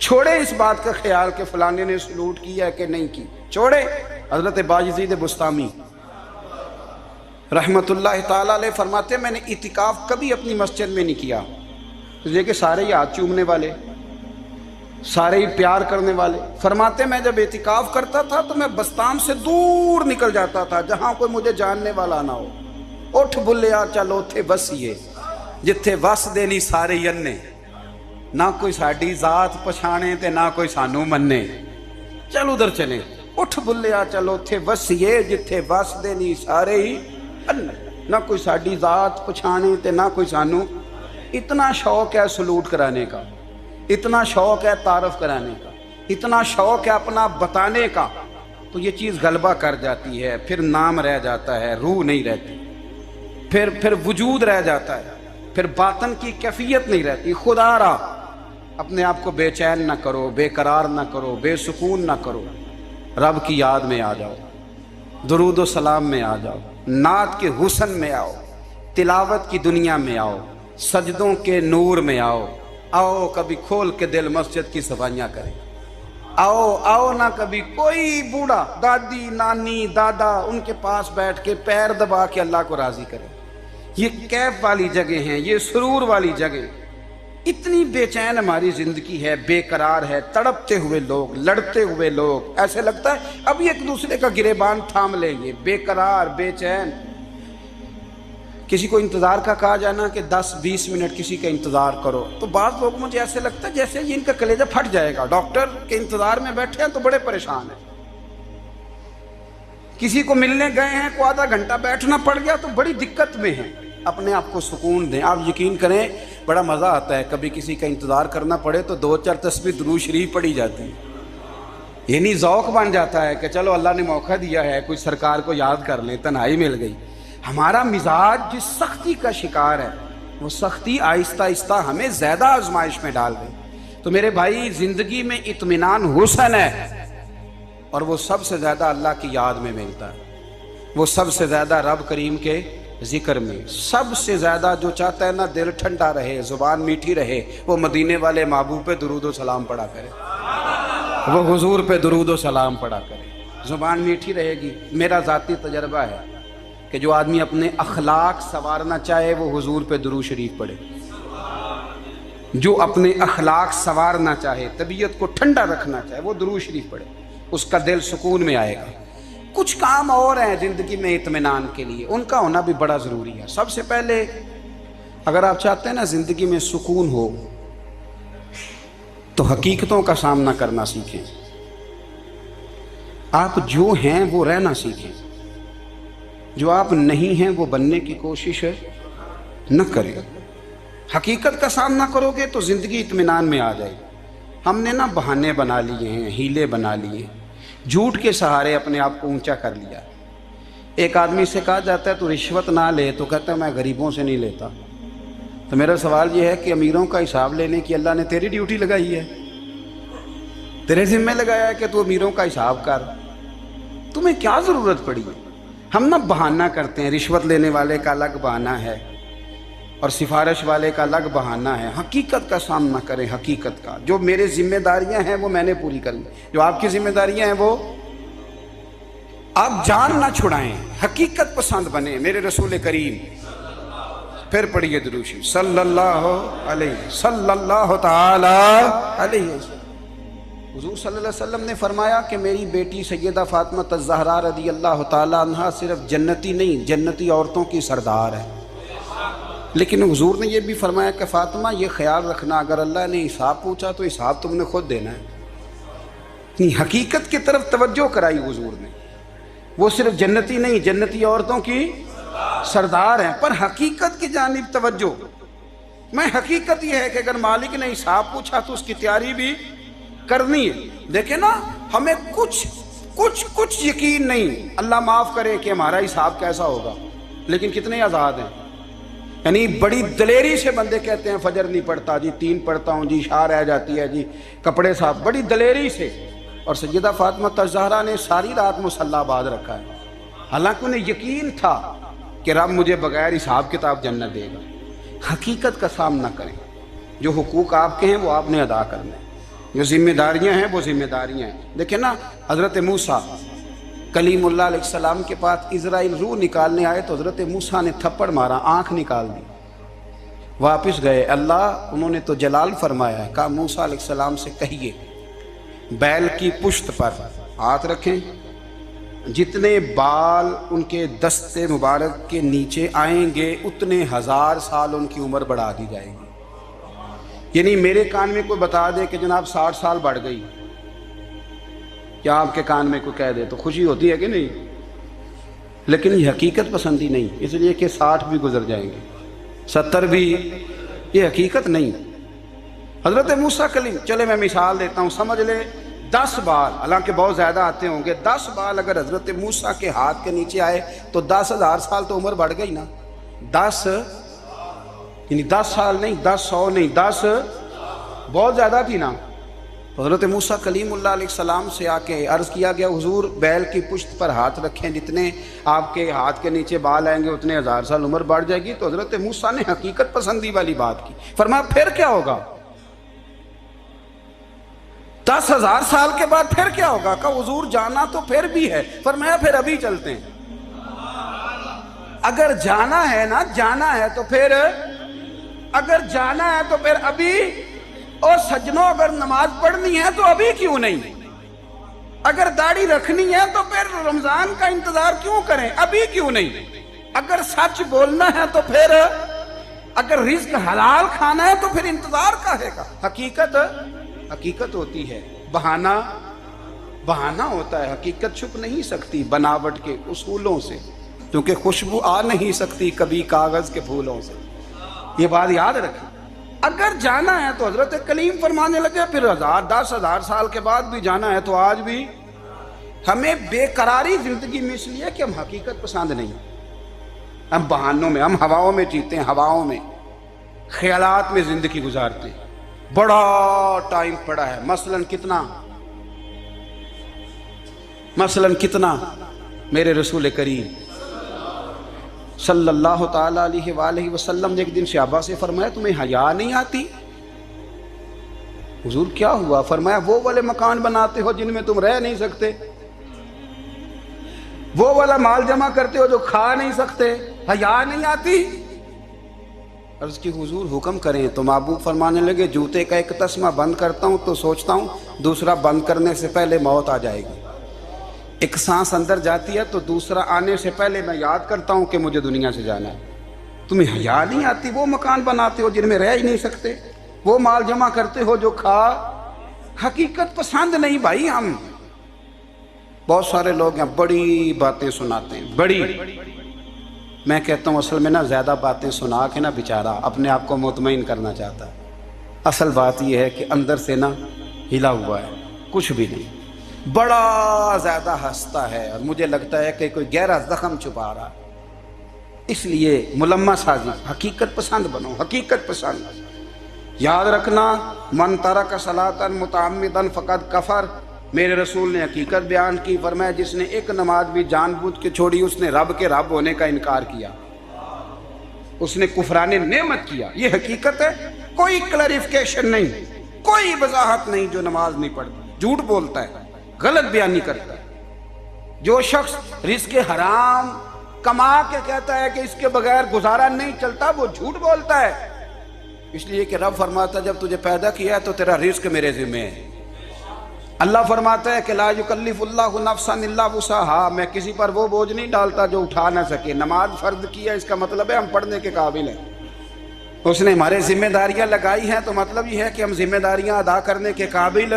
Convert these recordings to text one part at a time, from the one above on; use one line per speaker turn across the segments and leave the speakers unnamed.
چھوڑے اس بات کا خیال کہ فلانے نے سلوٹ کیا ہے کہ نہیں کی، چھوڑے۔ حضرت باجزید بستامی رحمت اللہ تعالیٰ علیہ فرماتے ہیں میں نے اعتکاف کبھی اپنی مسجد میں نہیں کیا، دیکھیں سارے ہی ہاتھ چومنے والے، سارے ہی پیار کرنے والے۔ فرماتے میں جب اعتکاف کرتا تھا تو میں بستام سے دور نکل جاتا تھا جہاں کوئی مجھے جاننے والا نہ ہو۔ اٹھ بلیا چل اوتھے وسیے جتھے وس دینی سارے ینے، نہ کوئی ساڈی ذات پچھانے تے نہ کوئی سانو مننے، چل ادھر چلیں۔ اٹھ بلیا چل اوتھے وسیے جتھے وس دینی سارے ہی انے، نہ کوئی ساڈی ذات پچھانے تے نہ کوئی سانو۔ اتنا شوق ہے سلوٹ کرانے کا، اتنا شوق ہے تعارف کرانے کا، اتنا شوق ہے اپنا بتانے کا، تو یہ چیز غلبہ کر جاتی ہے، پھر نام رہ جاتا ہے، روح نہیں رہتی، پھر وجود رہ جاتا ہے، پھر باطن کی کیفیت نہیں رہتی۔ خدا را اپنے آپ کو بے چین نہ کرو، بے قرار نہ کرو، بے سکون نہ کرو، رب کی یاد میں آ جاؤ، درود و سلام میں آ جاؤ، نعت کے حسن میں آؤ، تلاوت کی دنیا میں آؤ، سجدوں کے نور میں آؤ۔ آؤ کبھی کھول کے دل مسجد کی صفائیاں کریں، آؤ آؤ نہ کبھی کوئی بوڑھا دادی نانی دادا ان کے پاس بیٹھ کے پیر دبا کے اللہ کو راضی کرے۔ یہ کیف والی جگہ ہیں، یہ سرور والی جگہ۔ اتنی بے چین ہماری زندگی ہے، بے قرار ہے، تڑپتے ہوئے لوگ، لڑتے ہوئے لوگ، ایسے لگتا ہے ابھی ایک دوسرے کا گریبان تھام لیں گے، بے قرار بے چین۔ کسی کو انتظار کا کہا جائے نا کہ 10-20 منٹ کسی کا انتظار کرو، تو بعض لوگ مجھے ایسے لگتا ہے جیسے یہ ان کا کلیجہ پھٹ جائے گا، ڈاکٹر کے انتظار میں بیٹھے ہیں تو بڑے پریشان ہیں۔ کسی کو ملنے گئے ہیں کو آدھا گھنٹہ بیٹھنا پڑ گیا تو بڑی دقت میں ہیں۔ اپنے آپ کو سکون دیں۔ آپ یقین کریں بڑا مزہ آتا ہے، کبھی کسی کا انتظار کرنا پڑے تو 2-4 تسبیح درود شریف پڑھی جاتی ہے، یعنی ذوق بن جاتا ہے کہ چلو اللہ نے موقع دیا ہے، کوئی سرکار کو یاد کر لیں، تنہائی مل گئی۔ ہمارا مزاج جس سختی کا شکار ہے، وہ سختی آہستہ آہستہ ہمیں زیادہ آزمائش میں ڈال گئی۔ تو میرے بھائی زندگی میں اطمینان حسن ہے، اور وہ سب سے زیادہ اللہ کی یاد میں ملتا ہے، وہ سب سے زیادہ رب کریم کے ذکر میں۔ سب سے زیادہ جو چاہتا ہے نا دل ٹھنڈا رہے، زبان میٹھی رہے، وہ مدینے والے محبوب پہ درود و سلام پڑھا کرے، وہ حضور پہ درود و سلام پڑھا کرے، زبان میٹھی رہے گی۔ میرا ذاتی تجربہ ہے کہ جو آدمی اپنے اخلاق سنوارنا چاہے وہ حضور پہ درود شریف پڑھے، جو اپنے اخلاق سنوارنا چاہے، طبیعت کو ٹھنڈا رکھنا چاہے، وہ درود شریف پڑھے، اس کا دل سکون میں آئے گا۔ کچھ کام اور ہیں زندگی میں اطمینان کے لیے، ان کا ہونا بھی بڑا ضروری ہے۔ سب سے پہلے اگر آپ چاہتے ہیں نا زندگی میں سکون ہو تو حقیقتوں کا سامنا کرنا سیکھیں، آپ جو ہیں وہ رہنا سیکھیں، جو آپ نہیں ہیں وہ بننے کی کوشش نہ کریں۔ حقیقت کا سامنا کرو گے تو زندگی اطمینان میں آ جائے۔ ہم نے نا بہانے بنا لیے ہیں، ہیلے بنا لیے، جھوٹ کے سہارے اپنے آپ کو اونچا کر لیا۔ ایک آدمی سے کہا جاتا ہے تو رشوت نہ لے، تو کہتا ہے میں غریبوں سے نہیں لیتا۔ تو میرا سوال یہ ہے کہ امیروں کا حساب لینے کی اللہ نے تیری ڈیوٹی لگائی ہے، تیرے ذمہ لگایا ہے کہ تو امیروں کا حساب کر، تمہیں کیا ضرورت پڑی ہے؟ ہم نا بہانہ کرتے ہیں، رشوت لینے والے کا الگ بہانہ ہے اور سفارش والے کا الگ بہانہ ہے۔ حقیقت کا سامنا کریں، حقیقت کا۔ جو میرے ذمہ داریاں ہیں وہ میں نے پوری کر لی، جو آپ کی ذمہ داریاں ہیں وہ آپ جان نہ چھڑائیں، حقیقت پسند بنیں۔ میرے رسول کریم، پھر پڑھیے درود شریف صلی اللہ تعالی علیہ وسلم۔ حضور صلی اللہ علیہ وسلم نے فرمایا کہ میری بیٹی سیدہ فاطمہ الزہرا رضی اللہ تعالی عنہا صرف جنتی نہیں، جنتی عورتوں کی سردار ہے۔ لیکن حضور نے یہ بھی فرمایا کہ فاطمہ یہ خیال رکھنا اگر اللہ نے حساب پوچھا تو حساب تم نے خود دینا ہے۔ حقیقت کی طرف توجہ کرائی حضور نے، وہ صرف جنتی نہیں، جنتی عورتوں کی سردار ہیں، پر حقیقت کی جانب توجہ۔ میں حقیقت یہ ہے کہ اگر مالک نے حساب پوچھا تو اس کی تیاری بھی کرنی ہے۔ دیکھیں نا ہمیں کچھ یقین نہیں، اللہ معاف کرے کہ ہمارا حساب کیسا ہوگا، لیکن کتنے آزاد ہیں۔ یعنی بڑی دلیری سے بندے کہتے ہیں فجر نہیں پڑھتا جی، 3 پڑھتا ہوں جی، شاہ رہ جاتی ہے جی، کپڑے صاف، بڑی دلیری سے۔ اور سیدہ فاطمہ الزہرا نے ساری رات مصلی باز رکھا ہے، حالانکہ انہیں یقین تھا کہ رب مجھے بغیر حساب کتاب جنت دے گا۔ حقیقت کا سامنا کریں، جو حقوق آپ کے ہیں وہ آپ نے ادا کرنا ہے۔ جو ذمہ داریاں ہیں وہ ذمہ داریاں ہیں. دیکھیں نا حضرت موسیٰ کلیم اللہ علیہ السلام کے پاس اسرائیل روح نکالنے آئے تو حضرت موسیٰ نے تھپڑ مارا، آنکھ نکال دی. واپس گئے، اللہ انہوں نے تو جلال فرمایا ہے، کہا موسیٰ علیہ السلام سے کہیے بیل کی پشت پر ہاتھ رکھیں، جتنے بال ان کے دست مبارک کے نیچے آئیں گے اتنے 1000 سال ان کی عمر بڑھا دی جائے گی. یعنی میرے کان میں کوئی بتا دے کہ جناب 60 سال بڑھ گئی، یا آپ کے کان میں کوئی کہہ دے تو خوشی ہوتی ہے کہ نہیں؟ لیکن یہ حقیقت پسندی نہیں، اس لیے کہ 60 بھی گزر جائیں گے، 70 بھی، یہ حقیقت نہیں. حضرت موسیٰ کلیم، چلے میں مثال دیتا ہوں، سمجھ لے 10 بال، حالانکہ بہت زیادہ آتے ہوں گے، 10 بال اگر حضرت موسیٰ کے ہاتھ کے نیچے آئے تو 10,000 سال تو عمر بڑھ گئی نا. 10 یعنی 10 سال نہیں، 10 100 نہیں، 10 بہت زیادہ تھی نا. حضرت موسیٰ کلیم اللہ علیہ السلام سے آ کے عرض کیا گیا حضور بیل کی پشت پر ہاتھ رکھیں، جتنے آپ کے ہاتھ کے نیچے بال آئیں گے اتنے 1000 سال عمر بڑھ جائے گی. تو حضرت موسیٰ نے حقیقت پسندی والی بات کی، فرمایا پھر کیا ہوگا؟ 10,000 سال کے بعد پھر کیا ہوگا؟ کہا حضور جانا تو پھر بھی ہے. فرمایا پھر ابھی چلتے ہیں. اگر جانا ہے نا، جانا ہے تو پھر، اگر جانا ہے تو پھر ابھی. اور سجنوں اگر نماز پڑھنی ہے تو ابھی کیوں نہیں؟ اگر داڑھی رکھنی ہے تو پھر رمضان کا انتظار کیوں کریں؟ ابھی کیوں نہیں؟ اگر سچ بولنا ہے تو پھر، اگر رزق حلال کھانا ہے تو پھر انتظار کاہے کا؟ حقیقت ہوتی ہے، بہانہ ہوتا ہے. حقیقت چھپ نہیں سکتی بناوٹ کے اصولوں سے، کیونکہ خوشبو آ نہیں سکتی کبھی کاغذ کے پھولوں سے. یہ بات یاد رکھیں. اگر جانا ہے تو حضرت کلیم فرمانے لگے پھر 10,000 سال کے بعد بھی جانا ہے تو آج بھی. ہمیں بے قراری زندگی میں اس لیے کہ ہم حقیقت پسند نہیں، ہم بہانوں میں، ہم ہواؤں میں جیتے ہیں، ہواؤں میں، خیالات میں زندگی گزارتے ہیں. بڑا ٹائم پڑا ہے، مثلاً کتنا میرے رسول کریم صلی اللہ تعالیٰ علیہ وآلہ وسلم نے ایک دن صحابہ سے فرمایا تمہیں حیا نہیں آتی؟ حضور کیا ہوا؟ فرمایا وہ والے مکان بناتے ہو جن میں تم رہ نہیں سکتے، وہ والا مال جمع کرتے ہو جو کھا نہیں سکتے، حیا نہیں آتی؟ عرض کی حضور حکم کریں. تو محبوب فرمانے لگے جوتے کا ایک تسمہ بند کرتا ہوں تو سوچتا ہوں دوسرا بند کرنے سے پہلے موت آ جائے گی. ایک سانس اندر جاتی ہے تو دوسرا آنے سے پہلے میں یاد کرتا ہوں کہ مجھے دنیا سے جانا ہے. تمہیں حیا نہیں آتی؟ وہ مکان بناتے ہو جن میں رہ ہی نہیں سکتے، وہ مال جمع کرتے ہو جو کھا. حقیقت پسند نہیں بھائی. ہم بہت سارے لوگ ہیں بڑی باتیں سناتے ہیں، بڑی، میں کہتا ہوں اصل میں نا زیادہ باتیں سنا کے نا بیچارہ اپنے آپ کو مطمئن کرنا چاہتا ہے. اصل بات یہ ہے کہ اندر سے نا ہلا ہوا ہے، کچھ بھی نہیں، بڑا زیادہ ہنستا ہے اور مجھے لگتا ہے کہ کوئی گہرا زخم چھپا رہا. اس لیے ملمہ سازی، حقیقت پسند بنو، حقیقت پسند. یاد رکھنا من ترک صلاۃ متعمدا فقد کفر. میرے رسول نے حقیقت بیان کی، فرمایا جس نے ایک نماز بھی جان بوجھ کے چھوڑی اس نے رب کے رب ہونے کا انکار کیا، اس نے کفران نعمت کیا. یہ حقیقت ہے، کوئی کلیریفیکیشن نہیں، کوئی وضاحت نہیں. جو نماز نہیں پڑھتا جھوٹ بولتا ہے، غلط بیانی کرتا ہے. جو شخص رزق حرام کما کے کہتا ہے کہ اس کے بغیر گزارا نہیں چلتا، وہ جھوٹ بولتا ہے. اس لیے کہ رب فرماتا ہے جب تجھے پیدا کیا ہے تو تیرا رزق میرے ذمہ ہے. اللہ فرماتا ہے کہ لا یکلف اللہ نفسا الا وسعها، میں کسی پر وہ بوجھ نہیں ڈالتا جو اٹھا نہ سکے. نماز فرض کیا اس کا مطلب ہے ہم پڑھنے کے قابل ہیں. اس نے ہمارے ذمہ داریاں لگائی ہیں تو مطلب یہ ہے کہ ہم ذمہ داریاں ادا کرنے کے قابل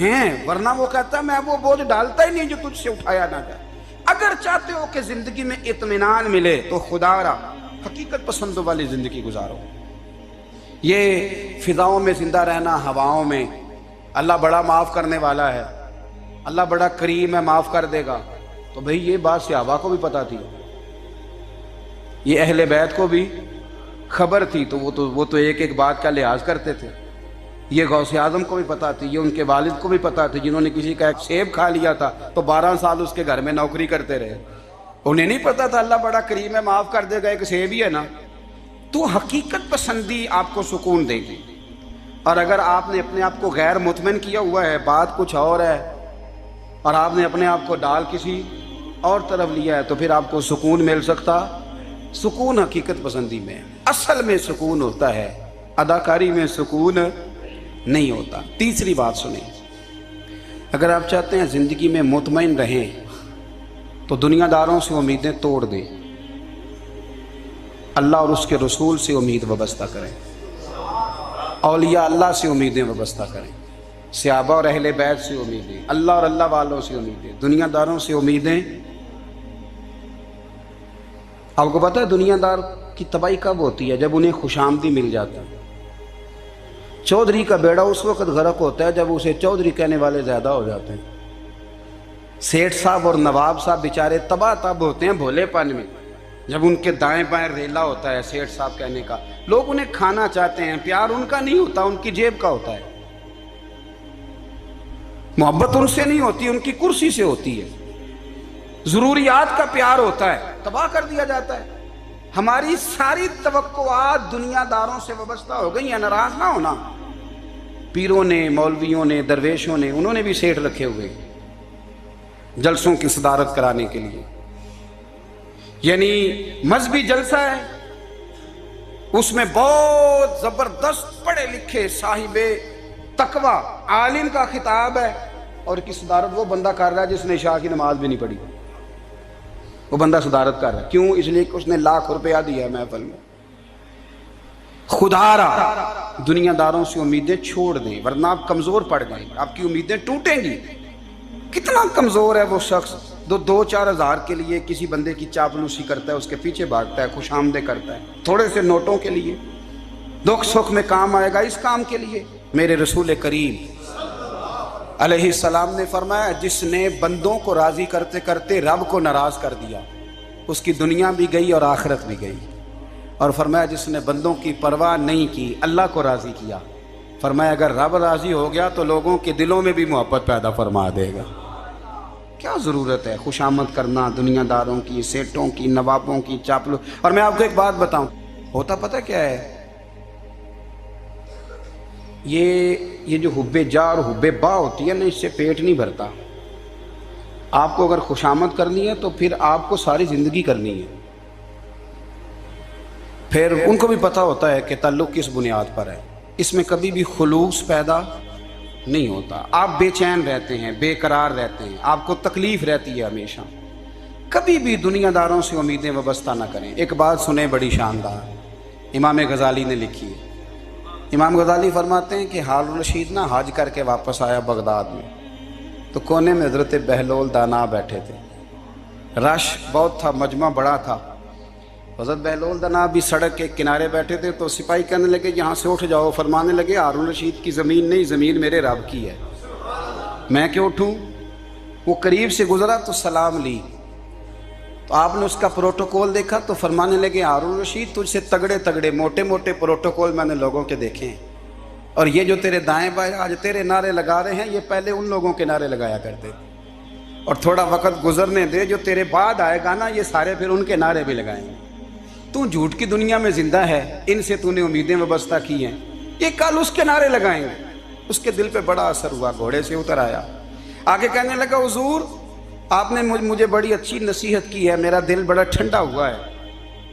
ہیں، ورنہ وہ کہتا ہے میں وہ بوجھ ڈالتا ہی نہیں جو تجھ سے اٹھایا نہ جائے. اگر چاہتے ہو کہ زندگی میں اطمینان ملے تو خدا را حقیقت پسندوں والی زندگی گزارو. یہ فضاؤں میں زندہ رہنا، ہواؤں میں، اللہ بڑا معاف کرنے والا ہے، اللہ بڑا کریم ہے، معاف کر دے گا. تو بھئی یہ بات صحابہ کو بھی پتا تھی، یہ اہل بیت کو بھی خبر تھی، تو وہ تو ایک ایک بات کا لحاظ کرتے تھے. یہ غوث اعظم کو بھی پتا تھی، یہ ان کے والد کو بھی پتا تھی جنہوں نے کسی کا ایک سیب کھا لیا تھا تو 12 سال اس کے گھر میں نوکری کرتے رہے. انہیں نہیں پتا تھا اللہ بڑا کریم ہے، معاف کر دے گا، ایک سیب ہی ہے نا. تو حقیقت پسندی آپ کو سکون دے گی. اور اگر آپ نے اپنے آپ کو غیر مطمئن کیا ہوا ہے، بات کچھ اور ہے، اور آپ نے اپنے آپ کو ڈال کسی اور طرف لیا ہے، تو پھر آپ کو سکون مل سکتا؟ سکون حقیقت پسندی میں، اصل میں سکون ہوتا ہے، اداکاری میں سکون نہیں ہوتا۔ تیسری بات سنیں، اگر آپ چاہتے ہیں زندگی میں مطمئن رہیں تو دنیا داروں سے امیدیں توڑ دیں، اللہ اور اس کے رسول سے امید وابستہ کریں، اولیاء اللہ سے امیدیں وابستہ کریں، صحابہ اور اہل بیت سے امیدیں، اللہ اور اللہ والوں سے امیدیں، دنیا داروں سے امیدیں۔ آپ کو پتہ ہے دنیا دار کی تباہی کب ہوتی ہے؟ جب انہیں خوش آمدی مل جاتا ہے۔ چودھری کا بیڑا اس وقت غرق ہوتا ہے جب اسے چودھری کہنے والے زیادہ ہو جاتے ہیں۔ سیٹھ صاحب اور نواب صاحب بیچارے تباہ تب ہوتے ہیں بھولے پن میں، جب ان کے دائیں بائیں ریلا ہوتا ہے سیٹھ صاحب کہنے کا، لوگ انہیں کھانا چاہتے ہیں، پیار ان کا نہیں ہوتا، ان کی جیب کا ہوتا ہے، محبت ان سے نہیں ہوتی، ان کی کرسی سے ہوتی ہے، ضروریات کا پیار ہوتا ہے، تباہ کر دیا جاتا ہے۔ ہماری ساری توقعات دنیا داروں سے وابستہ ہو گئی ہیں، ناراض نہ ہونا۔ پیروں نے، مولویوں نے، درویشوں نے، انہوں نے بھی سیٹھ رکھے ہوئے جلسوں کی صدارت کرانے کے لیے، یعنی مذہبی جلسہ ہے، اس میں بہت زبردست پڑھے لکھے صاحب تقوی عالم کا خطاب ہے، اور کی صدارت وہ بندہ کر رہا ہے جس نے عشاء کی نماز بھی نہیں پڑھی، وہ بندہ صدارت کر رہا ہے۔ کیوں؟ اس لیے کہ اس نے لاکھ روپیہ دیا ہے محفل میں۔ خدا را دنیا داروں سے امیدیں چھوڑ دیں، ورنہ آپ کمزور پڑ جائیں گے، آپ کی امیدیں ٹوٹیں گی۔ کتنا کمزور ہے وہ شخص جو 2-4 ہزار کے لیے کسی بندے کی چاپلوسی کرتا ہے، اس کے پیچھے بھاگتا ہے، خوش آمدیں کرتا ہے، تھوڑے سے نوٹوں کے لیے، دکھ سکھ میں کام آئے گا اس کام کے لیے۔ میرے رسول کریم علیہ السلام نے فرمایا، جس نے بندوں کو راضی کرتے کرتے رب کو ناراض کر دیا، اس کی دنیا بھی گئی اور آخرت بھی گئی۔ اور فرمایا جس نے بندوں کی پرواہ نہیں کی، اللہ کو راضی کیا، فرمایا اگر رب راضی ہو گیا تو لوگوں کے دلوں میں بھی محبت پیدا فرما دے گا۔ کیا ضرورت ہے خوشامد کرنا دنیا داروں کی، سیٹوں کی، نوابوں کی، چاپلو۔ اور میں آپ کو ایک بات بتاؤں، ہوتا پتہ کیا ہے؟ یہ جو حب جا اور حب با ہوتی ہے نا، اس سے پیٹ نہیں بھرتا۔ آپ کو اگر خوشامد کرنی ہے تو پھر آپ کو ساری زندگی کرنی ہے۔ پھر ان کو بھی پتہ ہوتا ہے کہ تعلق کس بنیاد پر ہے، اس میں کبھی بھی خلوص پیدا نہیں ہوتا۔ آپ بے چین رہتے ہیں، بے قرار رہتے ہیں، آپ کو تکلیف رہتی ہے ہمیشہ۔ کبھی بھی دنیا داروں سے امیدیں وابستہ نہ کریں۔ ایک بات سنیں بڑی شاندار، امام غزالی نے لکھی ہے۔ امام غزالی فرماتے ہیں کہ ہارون رشید نہ حج کر کے واپس آیا بغداد میں، تو کونے میں حضرت بہلول دانا بیٹھے تھے، رش بہت تھا، مجمع بڑا تھا۔ حضرت بہلول دانا بھی سڑک کے کنارے بیٹھے تھے، تو سپاہی کہنے لگے یہاں سے اٹھ جاؤ، فرمانے لگے ہارون رشید کی زمین نہیں، زمین میرے رب کی ہے، میں کیوں اٹھوں؟ وہ قریب سے گزرا تو سلام لی، تو آپ نے اس کا پروٹوکول دیکھا تو فرمانے لگے ہارون رشید تجھ سے تگڑے تگڑے موٹے موٹے پروٹوکول میں نے لوگوں کے دیکھے ہیں، اور یہ جو تیرے دائیں بائیں آج تیرے نعرے لگا رہے ہیں، یہ پہلے ان لوگوں کے نعرے لگایا کرتے تھے، اور تھوڑا وقت گزرنے دے، جو تیرے بعد آئے گا نا، یہ سارے پھر ان کے نعرے بھی لگائیں گے۔ تو جھوٹ کی دنیا میں زندہ ہے، ان سے تو نے امیدیں وابستہ کی ہیں، یہ کل اس کے نعرے لگائیں گے۔ اس کے دل پہ بڑا اثر ہوا، گھوڑے سے اتر آیا، آگے کہنے لگا حضور آپ نے مجھے بڑی اچھی نصیحت کی ہے، میرا دل بڑا ٹھنڈا ہوا ہے،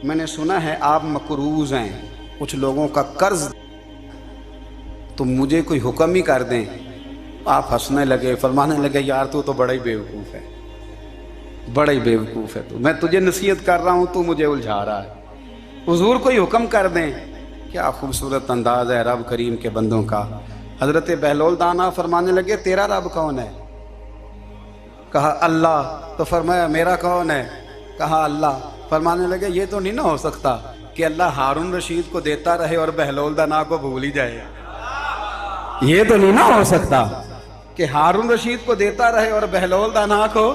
میں نے سنا ہے آپ مقروض ہیں، کچھ لوگوں کا قرض، تو مجھے کوئی حکم ہی کر دیں۔ آپ ہنسنے لگے، فرمانے لگے یار تو بڑا ہی بیوقوف ہے، بڑا ہی بیوقوف ہے تو، میں تجھے نصیحت کر رہا ہوں تو مجھے الجھا رہا ہے، حضور کوئی حکم کر دیں۔ کیا خوبصورت انداز ہے رب کریم کے بندوں کا۔ حضرت بہلول دانا فرمانے لگے تیرا رب کون ہے؟ کہا اللہ۔ تو فرمایا میرا کون ہے؟ کہا اللہ۔ فرمانے لگے یہ تو نہیں نہ ہو سکتا کہ اللہ ہارون رشید کو دیتا رہے اور بہلول دانا کو بھول ہی جائے، یہ تو نہیں نہ ہو سکتا کہ ہارون رشید کو دیتا رہے اور بہلول دانا کو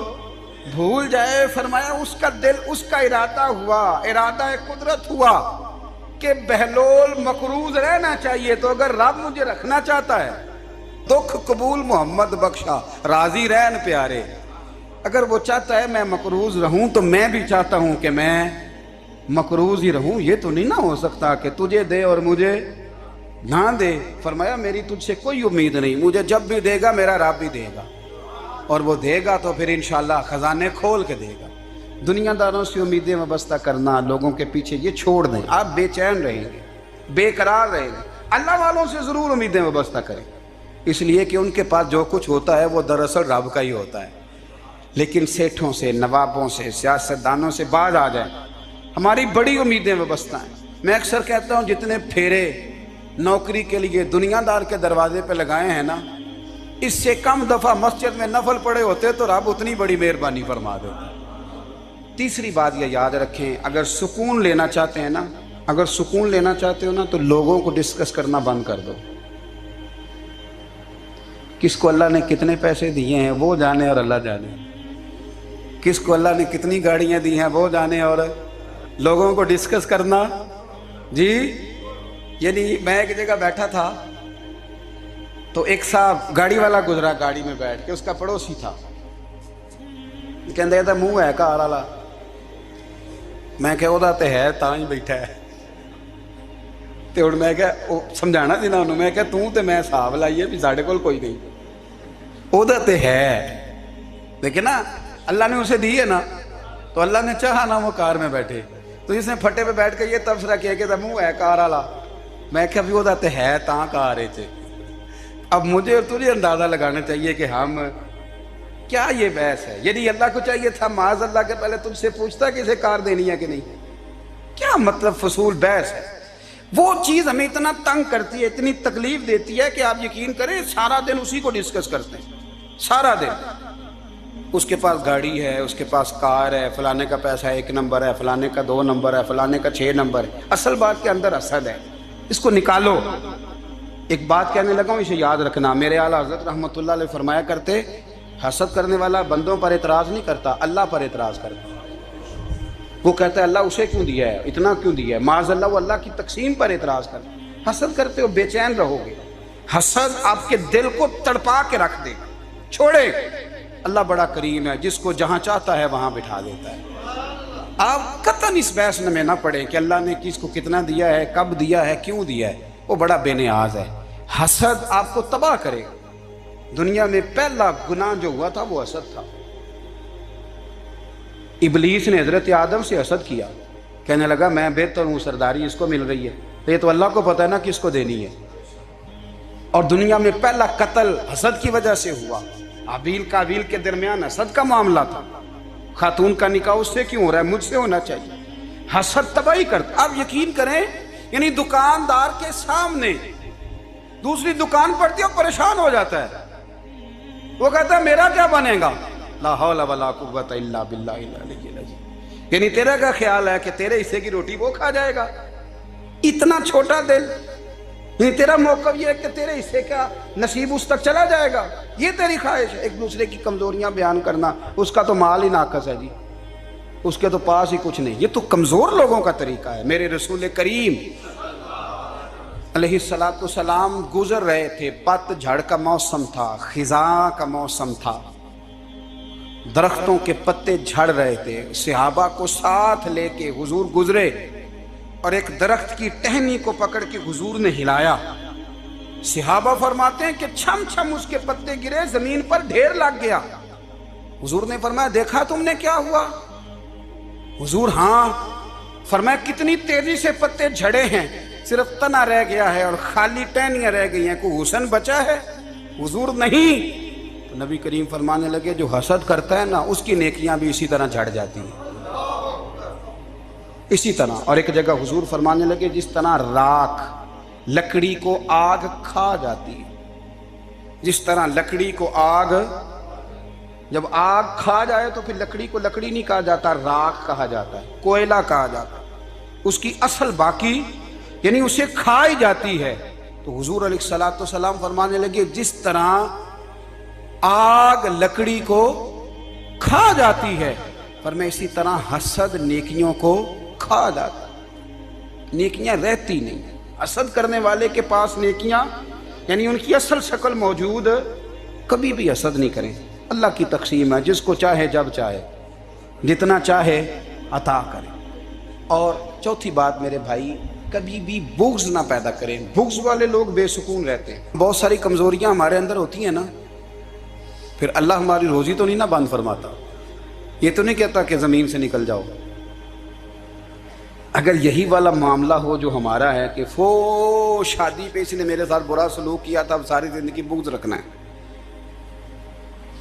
بھول جائے۔ فرمایا اس کا دل، اس کا ارادہ ہوا، ارادہ قدرت ہوا کہ بہلول مقروض رہنا چاہیے، تو اگر رب مجھے رکھنا چاہتا ہے، دکھ قبول محمد بخشا راضی رہن پیارے، اگر وہ چاہتا ہے میں مقروض رہوں تو میں بھی چاہتا ہوں کہ میں مقروض ہی رہوں۔ یہ تو نہیں نہ ہو سکتا کہ تجھے دے اور مجھے نہ دے، فرمایا میری تجھ سے کوئی امید نہیں، مجھے جب بھی دے گا میرا رب بھی دے گا، اور وہ دے گا تو پھر انشاءاللہ خزانے کھول کے دے گا۔ دنیا داروں سے امیدیں وابستہ کرنا، لوگوں کے پیچھے، یہ چھوڑ دیں، آپ بے چین رہیں گے، بے قرار رہیں گے۔ اللہ والوں سے ضرور امیدیں وابستہ کریں، اس لیے کہ ان کے پاس جو کچھ ہوتا ہے وہ دراصل رب کا ہی ہوتا ہے۔ لیکن سیٹھوں سے، نوابوں سے، سیاستدانوں سے باز آ جائیں، ہماری بڑی امیدیں وابستہ ہیں۔ میں اکثر کہتا ہوں جتنے پھیرے نوکری کے لیے دنیا دار کے دروازے پہ لگائے ہیں نا، اس سے کم دفعہ مسجد میں نفل پڑے ہوتے تو رب اتنی بڑی مہربانی فرما دیتا۔ تیسری بات یہ یاد رکھیں، اگر سکون لینا چاہتے ہیں نا، اگر سکون لینا چاہتے ہو نا تو لوگوں کو ڈسکس کرنا بند کر دو۔ کس کو اللہ نے کتنے پیسے دیے ہیں وہ جانے اور اللہ جانے، کس کو اللہ نے کتنی گاڑیاں دی ہیں وہ جانے، اور لوگوں کو ڈسکس کرنا جی۔ یعنی میں ایک جگہ بیٹھا تھا تو ایک صاحب گاڑی والا گزرا، گاڑی میں بیٹھ کے، اس کا پڑوسی تھا، کہندے تھا منہ ہے کار والا، میں کہ وہ تے ہے تاں ہی بیٹھا ہے، تے ہن میں کہ سمجھانا سی نا انہوں، میں کہ توں تے میں حساب لائیے بھی ساڈے کول کوئی نہیں، وہ تے ہے، لیکن نا اللہ نے اسے دی ہے نا، تو اللہ نے چاہا نا وہ کار میں بیٹھے، تو اس نے پھٹے پہ بیٹھ کے یہ تبصرہ کیا کہ منہ ہے کار والا، میں کہ ابھی وہ تے ہے تاں کار ہے چے۔ اب مجھے اور تجھے اندازہ لگانا چاہیے کہ ہم کیا یہ بحث ہے؟ یعنی اللہ کو چاہیے تھا معاذ اللہ کے پہلے تجھ سے پوچھتا کہ اسے کار دینی ہے کہ نہیں، کیا مطلب فضول بحث ہے؟ وہ چیز ہمیں اتنا تنگ کرتی ہے، اتنی تکلیف دیتی ہے کہ آپ یقین کریں سارا دن اسی کو ڈسکس کرتے ہیں، سارا دن۔ اس کے پاس گاڑی ہے، اس کے پاس کار ہے، فلانے کا پیسہ 1 نمبر ہے، فلانے کا 2 نمبر ہے، فلانے کا 6 نمبر ہے، اصل بات کے اندر حسد ہے، اس کو نکالو۔ ایک بات کہنے لگا ہوں، اسے یاد رکھنا، میرے اعلیٰ حضرت رحمۃ اللہ علیہ فرمایا کرتے، حسد کرنے والا بندوں پر اعتراض نہیں کرتا، اللہ پر اعتراض کرتا۔ وہ کہتا ہے اللہ اسے کیوں دیا ہے، اتنا کیوں دیا ہے، معاذ اللہ وہ اللہ کی تقسیم پر اعتراض کرتا ہے۔ حسد کرتے ہو بے چین رہو گے، حسد آپ کے دل کو تڑپا کے رکھ دے گا، چھوڑے۔ اللہ بڑا کریم ہے، جس کو جہاں چاہتا ہے وہاں بٹھا دیتا ہے۔ آپ قطعاً اس بحث میں نہ پڑیں کہ اللہ نے کس کو کتنا دیا ہے، کب دیا ہے، کیوں دیا ہے، وہ بڑا بے نیاز ہے۔ حسد آپ کو تباہ کرے گا۔ دنیا میں پہلا گناہ جو ہوا تھا وہ حسد تھا۔ ابلیس نے حضرت آدم سے حسد کیا، کہنے لگا میں بہتر ہوں، سرداری اس کو مل رہی ہے، یہ تو اللہ کو پتہ ہے نا کس کو دینی ہے۔ اور دنیا میں پہلا قتل حسد کی وجہ سے ہوا، حابیل قابیل کے درمیان حسد کا معاملہ تھا۔ خاتون کا نکاح اس سے کیوں ہو رہا ہے، مجھ سے ہونا چاہیے۔ حسد تباہی کرتا۔ آپ یقین کریں، یعنی دکاندار کے سامنے دوسری دکان پڑتی ہے اور پریشان ہو جاتا ہے، وہ کہتا ہے میرا کیا بنے گا، لا حول ولا قوت الا باللہ العلی العظیم۔ یعنی تیرا کیا خیال ہے کہ تیرے حصے کی روٹی وہ کھا جائے گا؟ اتنا چھوٹا دل، یعنی تیرا موقف یہ ہے کہ تیرے حصے کا نصیب اس تک چلا جائے گا، یہ تیری خواہش ہے۔ ایک دوسرے کی کمزوریاں بیان کرنا، اس کا تو مال ہی ناقص ہے جی، اس کے تو پاس ہی کچھ نہیں، یہ تو کمزور لوگوں کا طریقہ ہے۔ میرے رسول کریم علیہ السلام گزر رہے تھے، پت جھڑ کا موسم تھا، خزاں کا موسم تھا، درختوں کے پتے جھڑ رہے تھے، صحابہ کو ساتھ لے کے حضور گزرے اور ایک درخت کی ٹہنی کو پکڑ کے حضور نے ہلایا۔ صحابہ فرماتے ہیں کہ چھم چھم اس کے پتے گرے، زمین پر ڈھیر لگ گیا۔ حضور نے فرمایا دیکھا تم نے کیا ہوا؟ حضور ہاں۔ فرمایا کتنی تیزی سے پتے جھڑے ہیں، صرف تنا رہ گیا ہے اور خالی ٹہنیاں رہ گئی ہیں، کوئی حسن بچا ہے؟ حضور نہیں۔ تو نبی کریم فرمانے لگے جو حسد کرتا ہے نا اس کی نیکیاں بھی اسی طرح جھڑ جاتی ہیں، اسی طرح۔ اور ایک جگہ حضور فرمانے لگے جس طرح راکھ لکڑی کو آگ کھا جاتی ہے، جس طرح لکڑی کو آگ، جب آگ کھا جائے تو پھر لکڑی کو لکڑی نہیں کہا جاتا، راکھ کہا جاتا ہے، کوئلہ کہا جاتا ہے، اس کی اصل باقی یعنی اسے کھائی جاتی ہے۔ تو حضور علیہ السلام فرمانے لگے جس طرح آگ لکڑی کو کھا جاتی ہے، فرمایا اسی طرح حسد نیکیوں کو کھا جاتا ہے، نیکیاں رہتی نہیں۔ حسد کرنے والے کے پاس نیکیاں یعنی ان کی اصل شکل موجود، کبھی بھی حسد نہیں کریں۔ اللہ کی تقسیم ہے، جس کو چاہے جب چاہے جتنا چاہے عطا کرے۔ اور چوتھی بات میرے بھائی، کبھی بھی بغض نہ پیدا کریں. بغض والے لوگ بے سکون رہتے ہیں. بہت ساری کمزوریاں ہمارے اندر ہوتی ہیں نا، پھر اللہ ہماری روزی تو نہیں نہ بند فرماتا. یہ تو نہیں کہتا کہ زمین سے نکل جاؤ. اگر یہی والا معاملہ ہو جو ہمارا ہے کہ شادی پہ اس نے میرے ساتھ برا سلوک کیا تھا، اب ساری زندگی بغض رکھنا ہے.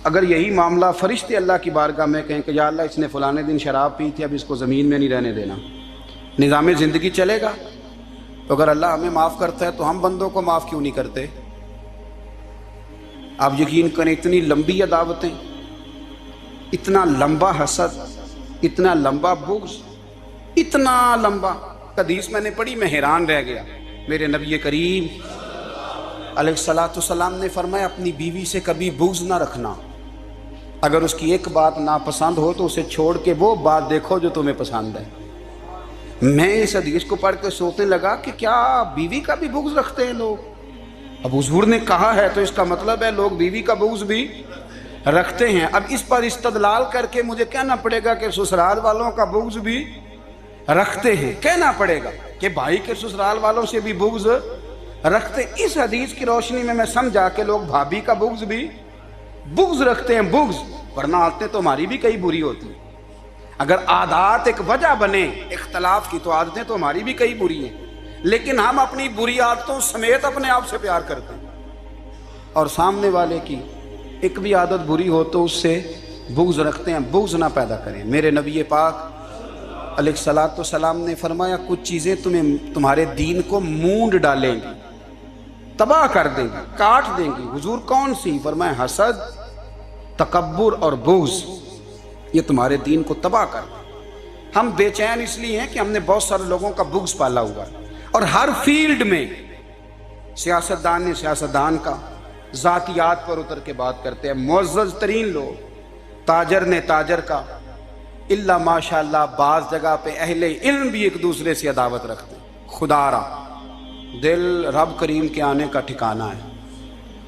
اگر یہی معاملہ فرشتے اللہ کی بارگاہ میں کہیں کہ یا اللہ اس نے فلانے دن شراب پی تھی، اب اس کو زمین میں نہیں رہنے دینا، نظام زندگی چلے گا. تو اگر اللہ ہمیں معاف کرتا ہے تو ہم بندوں کو معاف کیوں نہیں کرتے؟ آپ یقین کریں اتنی لمبی عداوتیں، اتنا لمبا حسد، اتنا لمبا بغض، اتنا لمبا. حدیث میں نے پڑھی، میں حیران رہ گیا. میرے نبی کریم علیہ الصلوۃ والسلام نے فرمایا اپنی بیوی سے کبھی بغض نہ رکھنا. اگر اس کی ایک بات ناپسند ہو تو اسے چھوڑ کے وہ بات دیکھو جو تمہیں پسند ہے. میں اس حدیث کو پڑھ کے سوچنے لگا کہ کیا بیوی کا بھی بغض رکھتے ہیں لوگ؟ اب حضور نے کہا ہے تو اس کا مطلب ہے لوگ بیوی کا بغض بھی رکھتے ہیں. اب اس پر استدلال کر کے مجھے کہنا پڑے گا کہ سسرال والوں کا بغض بھی رکھتے ہیں. کہنا پڑے گا کہ بھائی کے سسرال والوں سے بھی بغض رکھتے. اس حدیث کی روشنی میں سمجھا کہ لوگ بھابھی کا بغض بھی رکھتے ہیں. بغض، ورنہ عادتیں تو ہماری بھی کئی بری ہوتی ہیں. اگر عادات ایک وجہ بنے اختلاف کی تو عادتیں تو ہماری بھی کئی بری ہیں، لیکن ہم اپنی بری عادتوں سمیت اپنے آپ سے پیار کرتے ہیں، اور سامنے والے کی ایک بھی عادت بری ہو تو اس سے بغض رکھتے ہیں. بغض نہ پیدا کریں. میرے نبی پاک علیہ الصلوۃ والسلام نے فرمایا کچھ چیزیں تمہارے دین کو مونڈ ڈالیں گی، تباہ کر دیں گی، کاٹ دیں گی. حضور کون سی؟ فرمایا حسد، تکبر اور بغض. یہ تمہارے دین کو تباہ کر دیں. ہم بے چین اس لیے ہیں کہ ہم نے بہت سارے لوگوں کا بغض پالا ہوا ہے، اور ہر فیلڈ میں سیاستدان نے سیاستدان کا، ذاتیات پر اتر کے بات کرتے ہیں. معزز ترین لوگ، تاجر نے تاجر کا، اللہ ماشاءاللہ بعض جگہ پہ اہل علم بھی ایک دوسرے سے عداوت رکھتے ہیں. خدا را دل رب کریم کے آنے کا ٹھکانہ ہے.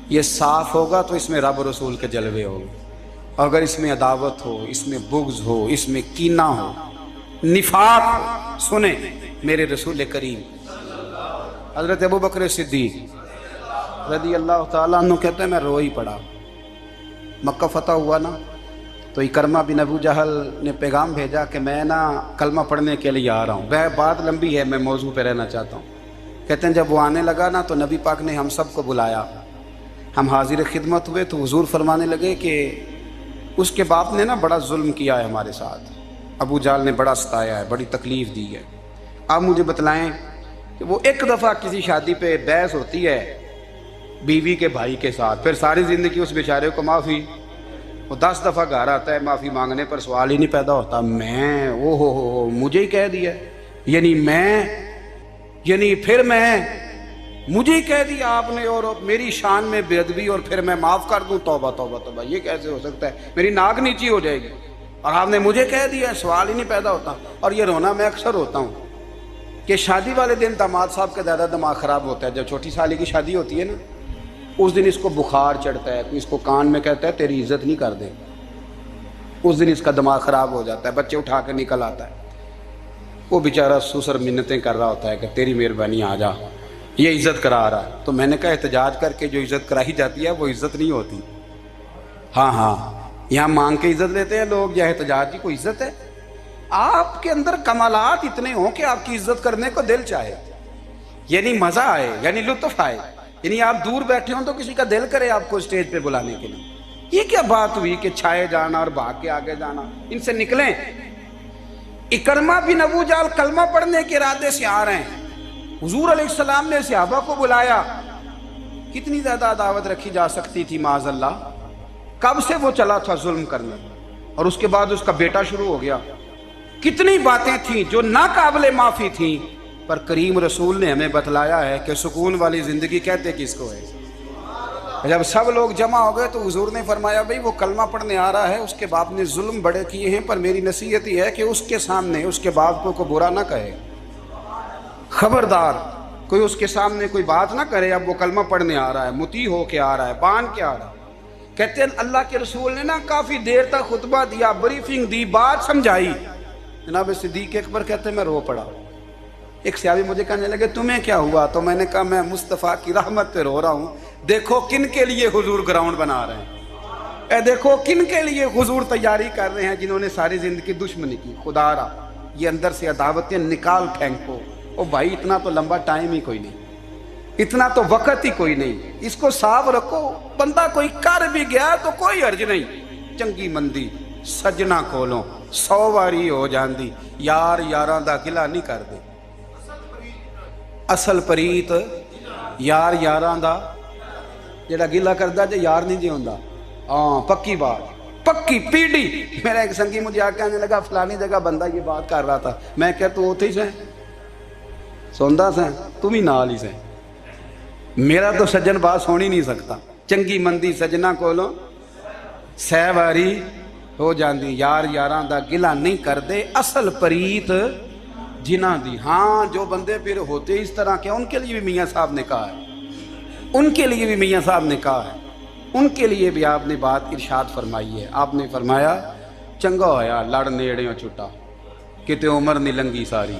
یہ صاف ہوگا تو اس میں رب رسول کے جلوے ہوں گے. اگر اس میں عداوت ہو، اس میں بغض ہو، اس میں کینہ ہو، نفاق ہو، سنیں میرے رسول کریم حضرت ابوبکر صدیق رضی اللہ تعالیٰ عنہ کہتے ہیں میں رو ہی پڑا. مکہ فتح ہوا نا تو اکرمہ بن ابو جہل نے پیغام بھیجا کہ میں نا کلمہ پڑھنے کے لیے آ رہا ہوں. بات لمبی ہے، میں موضوع پہ رہنا چاہتا ہوں. کہتے ہیں جب وہ آنے لگا نا تو نبی پاک نے ہم سب کو بلایا. ہم حاضر خدمت ہوئے تو حضور فرمانے لگے کہ اس کے باپ نے نا بڑا ظلم کیا ہے ہمارے ساتھ. ابو جہل نے بڑا ستایا ہے، بڑی تکلیف دی ہے. آپ مجھے بتلائیں کہ وہ ایک دفعہ کسی شادی پہ بحث ہوتی ہے بیوی کے بھائی کے ساتھ، پھر ساری زندگی اس بیچارے کو معافی. وہ 10 دفعہ گھر آتا ہے، معافی مانگنے پر سوال ہی نہیں پیدا ہوتا. میں ہو مجھے ہی کہہ دیا، پھر مجھے ہی کہہ دیا آپ نے، اور میری شان میں بے ادبی، اور پھر میں معاف کر دوں. توبہ توبہ توبہ، یہ کیسے ہو سکتا ہے؟ میری ناک نیچی ہو جائے گی اور آپ نے مجھے کہہ دیا، سوال ہی نہیں پیدا ہوتا. اور یہ رونا میں اکثر ہوتا ہوں کہ شادی والے دن داماد صاحب کا زیادہ دماغ خراب ہوتا ہے. جب چھوٹی سالی کی شادی ہوتی ہے نا، اس دن اس کو بخار چڑھتا ہے، کوئی اس کو کان میں کہتا ہے تیری عزت نہیں کر دے. اس دن اس کا دماغ خراب ہو جاتا ہے، بچے اٹھا کے نکل آتا ہے. وہ بیچارہ سسر منتیں کر رہا ہوتا ہے کہ تیری مہربانی آ جا، یہ عزت کرا رہا ہے. تو میں نے کہا احتجاج کر کے جو عزت کرائی جاتی ہے وہ عزت نہیں ہوتی. ہاں یہاں مانگ کے عزت لیتے ہیں لوگ، یا احتجاج کی کوئی عزت ہے؟ آپ کے اندر کمالات اتنے ہوں کہ آپ کی عزت کرنے کو دل چاہے، یعنی مزہ آئے، یعنی لطف آئے، یعنی آپ دور بیٹھے ہوں تو کسی کا دل کرے آپ کو اسٹیج پہ بلانے کے لیے. یہ کیا بات ہوئی کہ چھائے جانا اور بھاگ کے آگے جانا؟ ان سے نکلیں. اکرمہ بن ابو جہل کلمہ پڑھنے کے ارادے سے آ رہے ہیں. حضور علیہ السلام نے صحابہ کو بلایا. کتنی زیادہ عداوت رکھی جا سکتی تھی معاذ اللہ. کب سے وہ چلا تھا ظلم کرنے، اور اس کے بعد اس کا بیٹا شروع ہو گیا. کتنی باتیں تھیں جو ناقابل معافی تھیں، پر کریم رسول نے ہمیں بتلایا ہے کہ سکون والی زندگی کہتے کس کو ہے. جب سب لوگ جمع ہو گئے تو حضور نے فرمایا بھئی وہ کلمہ پڑھنے آ رہا ہے، اس کے باپ نے ظلم بڑے کیے ہیں، پر میری نصیحت یہ ہے کہ اس کے سامنے اس کے باپ کو برا نہ کہے. خبردار کوئی اس کے سامنے کوئی بات نہ کرے. اب وہ کلمہ پڑھنے آ رہا ہے، مطیع ہو کے آ رہا ہے، بان کے آ رہا ہے. کہتے ہیں اللہ کے رسول نے نا کافی دیر تک خطبہ دیا، بریفنگ دی، بات سمجھائی. جناب صدیق اکبر کہتے ہیں میں رو پڑا. ایک صحابی مجھے کہنے لگے تمہیں کیا ہوا؟ تو میں نے کہا میں مصطفیٰ کی رحمت پہ رو رہا ہوں، دیکھو کن کے لیے حضور گراؤنڈ بنا رہے ہیں، اے دیکھو کن کے لیے حضور تیاری کر رہے ہیں، جنہوں نے ساری زندگی دشمنی کی۔ خدا را یہ اندر سے عداوتیں نکال پھینکو۔ او بھائی اتنا تو لمبا ٹائم ہی کوئی نہیں، اتنا تو وقت ہی کوئی نہیں، اس کو صاف رکھو۔ بندہ کوئی کر بھی گیا تو کوئی حرج نہیں، چنگی مندی سجنا کولوں 100 واری ہو جاندی، یار یاراں دا گلا نہیں کر دے۔ اصل پریت یار یاراں دا جڑا گلا کردا جے یار نہیں جی ہوندا۔ ہاں پکی بات، پکی پیڑی۔ میرا ایک سنگی مجھے آ کہنے لگا فلانی جگہ بندہ یہ بات کر رہا تھا، میں کہ تو اوتھے ہی سے سوندا سے تم ہی نال ہی سے، میرا تو سجن بات سن ہی نہیں سکتا۔ چنگی مندی سجنا کولوں 100 واری ہو جاندی، یار یاراں دا گلا نہیں کر دے، اصل پریت جنہ دی۔ ہاں جو بندے پھر ہوتے اس طرح کے ان کے لیے بھی میاں صاحب نے کہا ہے، ان کے لیے بھی میاں صاحب نے کہا ہے، ان کے لیے بھی آپ نے بات ارشاد فرمائی ہے۔ آپ نے فرمایا چنگا ہویا لڑ نیڑیوں چھٹا، کتے عمر نہیں لنگی ساری،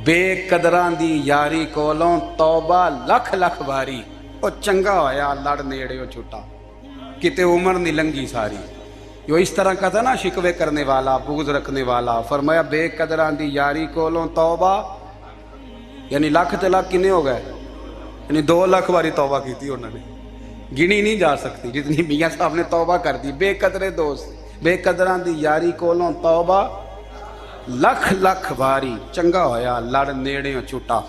بے قدران دی یاری کولوں توبہ لکھ لکھ باری۔ او چنگا ہویا لڑ نیڑیوں چھٹا، کتے عمر نہیں لنگی ساری۔ جو اس طرح کا تھا نا شکوے کرنے والا، بغض رکھنے والا، فرمایا بے قدران دی یاری کولوں توبہ، یعنی لاکھ تے لاکھ کنے ہو گئے، یعنی 2 لاکھ باری توبہ کی تھی انہوں نے، گنی نہیں جا سکتی جتنی میاں صاحب نے توبہ کر دی۔ بے قدرے دوست، بے قدران دی یاری کولوں توبہ لکھ لکھ باری، چنگا ہویا لڑ نیڑیوں چھٹا،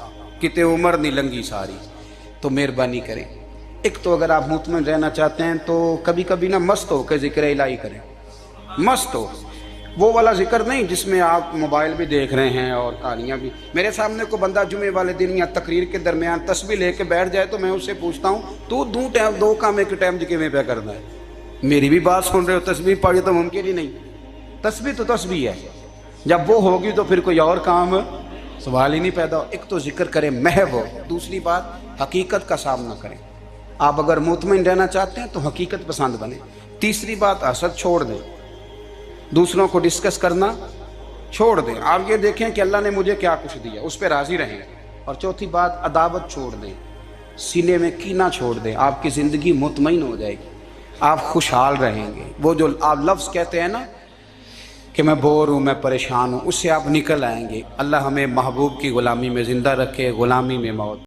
کتے عمر نہیں لنگی ساری۔ تو مہربانی کریں، ایک تو اگر آپ مطمئن رہنا چاہتے ہیں تو کبھی کبھی نا مست ہو کے ذکر الہی کریں، مست ہو، وہ والا ذکر نہیں جس میں آپ موبائل بھی دیکھ رہے ہیں اور کہانیاں بھی۔ میرے سامنے کو بندہ جمعے والے دن یا تقریر کے درمیان تسبیح لے کے بیٹھ جائے تو میں اس سے پوچھتا ہوں تو دو کام ایک ٹائم جکے پہ کرنا ہے؟ میری بھی بات سن رہے ہو، تسبیح پڑھی تو ممکن ہی نہیں۔ تسبیح تو تسبیح ہے، جب وہ ہوگی تو پھر کوئی اور کام سوال ہی نہیں پیدا ہو۔ ایک تو ذکر کریں محو ہو، دوسری بات حقیقت کا سامنا کریں۔ آپ اگر مطمئن رہنا چاہتے ہیں تو حقیقت پسند بنیں۔ تیسری بات حسد چھوڑ دیں، دوسروں کو ڈسکس کرنا چھوڑ دیں، آپ یہ دیکھیں کہ اللہ نے مجھے کیا کچھ دیا، اس پہ راضی رہیں۔ اور چوتھی بات عداوت چھوڑ دیں، سینے میں کینہ چھوڑ دیں، آپ کی زندگی مطمئن ہو جائے گی، آپ خوشحال رہیں گے۔ وہ جو آپ لفظ کہتے ہیں نا کہ میں بور ہوں، میں پریشان ہوں، اس سے آپ نکل آئیں گے۔ اللہ ہمیں محبوب کی غلامی میں زندہ رکھے، غلامی میں موت۔